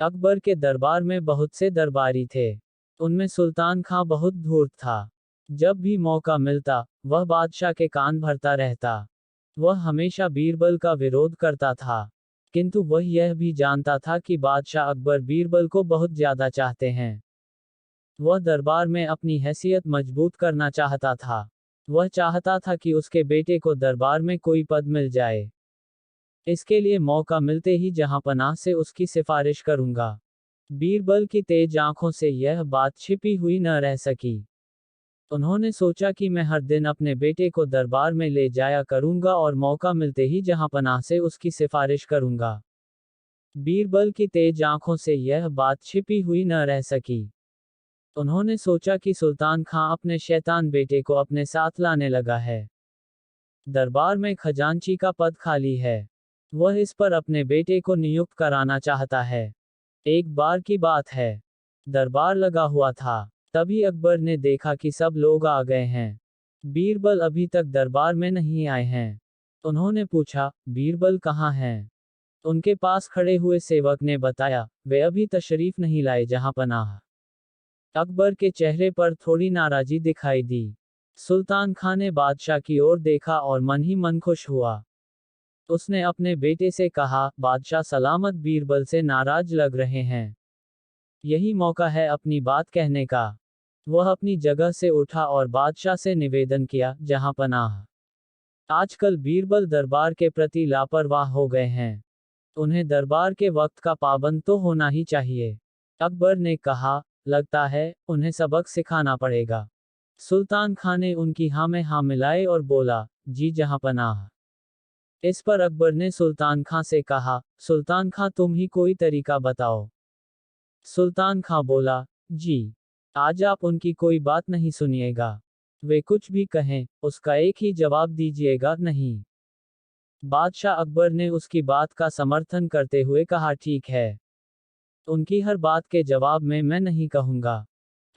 अकबर के दरबार में बहुत से दरबारी थे। उनमें सुल्तान खां बहुत धूर्त था। जब भी मौका मिलता, वह बादशाह के कान भरता रहता। वह हमेशा बीरबल का विरोध करता था। किंतु वह यह भी जानता था कि बादशाह अकबर बीरबल को बहुत ज्यादा चाहते हैं। वह दरबार में अपनी हैसियत मजबूत करना चाहता था। वह चाहता था कि उसके बेटे को दरबार में कोई पद मिल जाए। इसके लिए मौका मिलते ही जहांपनाह से उसकी सिफारिश करूंगा। बीरबल की तेज आंखों से यह बात छिपी हुई न रह सकी। उन्होंने सोचा कि मैं हर दिन अपने बेटे को दरबार में ले जाया करूंगा और मौका मिलते ही जहांपनाह से उसकी सिफारिश करूंगा। बीरबल की तेज आंखों से यह बात छिपी हुई न रह सकी। उन्होंने सोचा कि सुल्तान खां अपने शैतान बेटे को अपने साथ लाने लगा है। दरबार में खजांची का पद खाली है। वह इस पर अपने बेटे को नियुक्त कराना चाहता है। एक बार की बात है। दरबार लगा हुआ था। तभी अकबर ने देखा कि सब लोग आ गए हैं। बीरबल अभी तक दरबार में नहीं आए हैं। उन्होंने पूछा, बीरबल कहाँ हैं? उनके पास खड़े हुए सेवक ने बताया, वे अभी तशरीफ नहीं लाए जहांपनाह। अकबर के चेहरे पर थोड़ी नाराजी दिखाई दी। सुल्तान खां ने बादशाह की ओर देखा और मन ही मन खुश हुआ। उसने अपने बेटे से कहा, बादशाह सलामत बीरबल से नाराज लग रहे हैं। यही मौका है अपनी बात कहने का। वह अपनी जगह से उठा और बादशाह से निवेदन किया, जहांपनाह। आजकल बीरबल दरबार के प्रति लापरवाह हो गए हैं। उन्हें दरबार के वक्त का पाबंद तो होना ही चाहिए। अकबर ने कहा, लगता है उन्हें सबक सिखाना पड़ेगा। सुल्तान खान ने उनकी हाँ में हाँ मिलाए और बोला, जी जहांपनाह। इस पर अकबर ने सुल्तान खां से कहा, सुल्तान खां तुम ही कोई तरीका बताओ। सुल्तान खां बोला, जी, आज आप उनकी कोई बात नहीं सुनिएगा। वे कुछ भी कहें, उसका एक ही जवाब दीजिएगा, नहीं। बादशाह अकबर ने उसकी बात का समर्थन करते हुए कहा, ठीक है। उनकी हर बात के जवाब में मैं नहीं कहूंगा।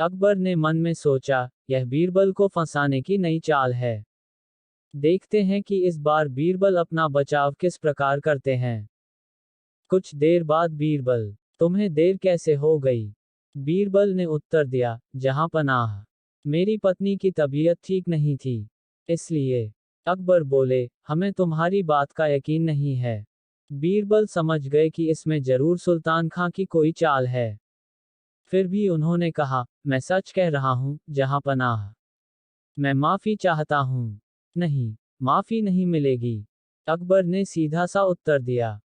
अकबर ने मन में सोचा, यह बीरबल को फंसाने की नई चाल है। देखते हैं कि इस बार बीरबल अपना बचाव किस प्रकार करते हैं। कुछ देर बाद बीरबल, तुम्हें देर कैसे हो गई? बीरबल ने उत्तर दिया, जहांपनाह, मेरी पत्नी की तबीयत ठीक नहीं थी, इसलिए। अकबर बोले, हमें तुम्हारी बात का यकीन नहीं है। बीरबल समझ गए कि इसमें जरूर सुल्तान खां की कोई चाल है। फिर भी उन्होंने कहा, मैं सच कह रहा हूं, जहांपनाह। मैं माफी चाहता हूं। नहीं, माफी नहीं मिलेगी। अकबर ने सीधा सा उत्तर दिया।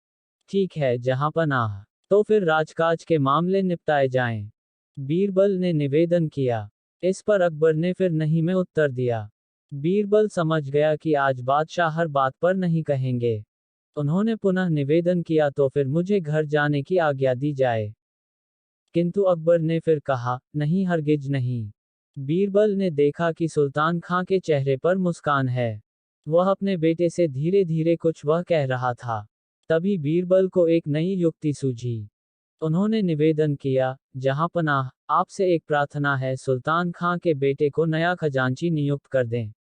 ठीक है जहांपनाह, तो फिर राजकाज के मामले निपटाए जाएं। बीरबल ने निवेदन किया। इस पर अकबर ने फिर नहीं में उत्तर दिया। बीरबल समझ गया कि आज बादशाह हर बात पर नहीं कहेंगे। उन्होंने पुनः निवेदन किया, तो फिर मुझे घर जाने की आज्ञा दी जाए। किंतु अकबर ने फिर कहा, नहीं हरगिज नहीं। बीरबल ने देखा कि सुल्तान खां के चेहरे पर मुस्कान है। वह अपने बेटे से धीरे धीरे कुछ वह कह रहा था। तभी बीरबल को एक नई युक्ति सूझी। उन्होंने निवेदन किया, जहांपनाह, आपसे एक प्रार्थना है, सुल्तान खां के बेटे को नया खजांची नियुक्त कर दें।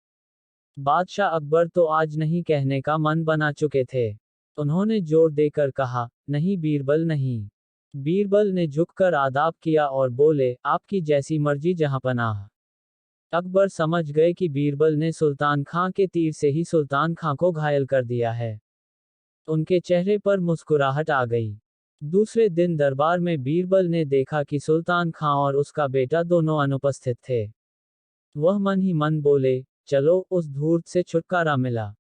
बादशाह अकबर तो आज नहीं कहने का मन बना चुके थे। उन्होंने जोर देकर कहा, नहीं बीरबल नहीं। बीरबल ने झुककर आदाब किया और बोले, आपकी जैसी मर्जी जहांपनाह। अकबर समझ गए कि बीरबल ने सुल्तान खां के तीर से ही सुल्तान खां को घायल कर दिया है। उनके चेहरे पर मुस्कुराहट आ गई। दूसरे दिन दरबार में बीरबल ने देखा कि सुल्तान खां और उसका बेटा दोनों अनुपस्थित थे। वह मन ही मन बोले, चलो उस धूर्त से छुटकारा मिला।